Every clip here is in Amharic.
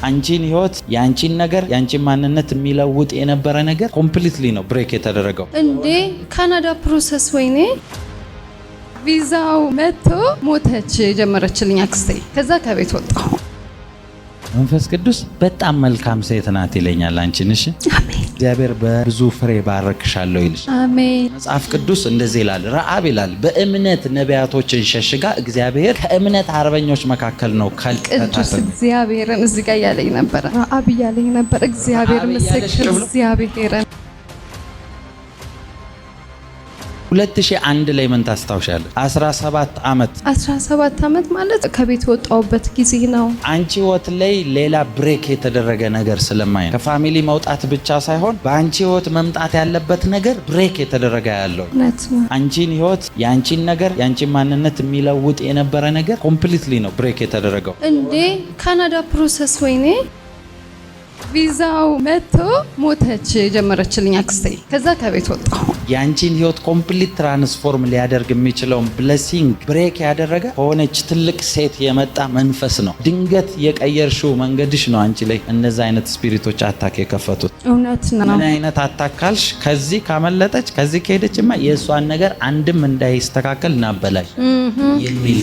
አንቺን ህይወት ያንቺን ነገር ያንቺን ማንነት የሚለውጥ የነበረ ነገር ኮምፕሊትሊ ነው ብሬክ የተደረገው። እንዴ ካናዳ ፕሮሰስ ወይኔ ቪዛው መጥቶ ሞተች ጀመረችልኝ አክስቴ። ከዛ ከቤት ወጣሁ። መንፈስ ቅዱስ በጣም መልካም ሴት ናት ይለኛል አንቺን። እሺ አሜን። እግዚአብሔር በብዙ ፍሬ ባረክሻለሁ ይልሽ። አሜን። መጽሐፍ ቅዱስ እንደዚህ ይላል፣ ረዓብ ይላል በእምነት ነቢያቶችን ሸሽጋ እግዚአብሔር ከእምነት አርበኞች መካከል ነው ቅዱስ እግዚአብሔርን እዚህ ጋር ያለኝ ነበር። ረዓብ ያለኝ ነበር። እግዚአብሔር ምስክር እግዚአብሔርን 2001 ላይ ምን ታስታውሻለሽ? 17 ዓመት ማለት ከቤት ወጣውበት ጊዜ ነው። አንቺ ህይወት ላይ ሌላ ብሬክ የተደረገ ነገር ስለማይ ከፋሚሊ መውጣት ብቻ ሳይሆን በአንቺ ህይወት መምጣት ያለበት ነገር ብሬክ የተደረገ ያለው አንቺን ህይወት ያንቺን ነገር ያንቺን ማንነት የሚለውጥ የነበረ ነገር ኮምፕሊትሊ ነው ብሬክ የተደረገው። እንዴ ካናዳ ፕሮሰስ ወይኔ ቪዛው መጥቶ ሞተች ጀመረችልኝ አክስቴ። ከዛ ከቤት ወጣሁ። ያንቺን ህይወት ኮምፕሊት ትራንስፎርም ሊያደርግ የሚችለውን ብሌሲንግ ብሬክ ያደረገ ሆነች ትልቅ ሴት የመጣ መንፈስ ነው። ድንገት የቀየርሽው መንገድሽ ነው አንቺ ላይ እነዚህ አይነት ስፒሪቶች አታክ የከፈቱት። እውነት ነው። ምን አይነት አታካልሽ? ከዚህ ካመለጠች ከዚህ ከሄደችማ የእሷን ነገር አንድም እንዳይስተካከል እናበላሽ የሚል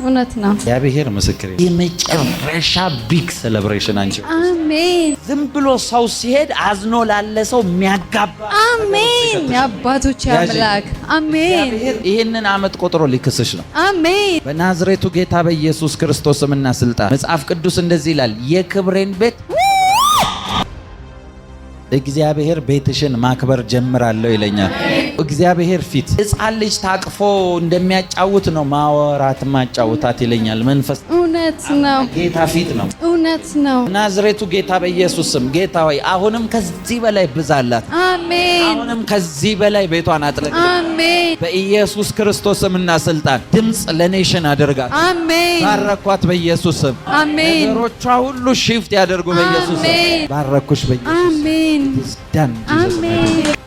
እውነት ነው። እግዚአብሔር ምስክሬ። የመጨረሻ ቢግ ሴሌብሬሽን አንቺ። አሜን። ዝም ብሎ ሰው ሲሄድ አዝኖ ላለ ሰው የሚያጋባ አሜን። የአባቶች አምላክ አሜን። ይህንን አመት ቆጥሮ ሊክስሽ ነው። አሜን። በናዝሬቱ ጌታ በኢየሱስ ክርስቶስ ስምና ስልጣን መጽሐፍ ቅዱስ እንደዚህ ይላል፣ የክብሬን ቤት እግዚአብሔር ቤትሽን ማክበር ጀምራለሁ ይለኛል። እግዚአብሔር ፊት ሕፃን ልጅ ታቅፎ እንደሚያጫውት ነው ማወራት ማጫውታት ይለኛል መንፈስ። እውነት ነው። ጌታ ፊት ነው። እውነት ነው። ናዝሬቱ ጌታ በኢየሱስ ስም ጌታ ሆይ አሁንም ከዚህ በላይ ብዛላት። አሜን። አሁንም ከዚህ በላይ ቤቷን አጥለቅ። አሜን። በኢየሱስ ክርስቶስ ስምና ስልጣን ድምጽ ለኔሽን አድርጋት። አሜን። ባረኳት በኢየሱስ ስም። አሜን። ነገሮቿ ሁሉ ሽፍት ያደርጉ በኢየሱስ ስም። ባረኩሽ በኢየሱስ አሜን። ስም። አሜን።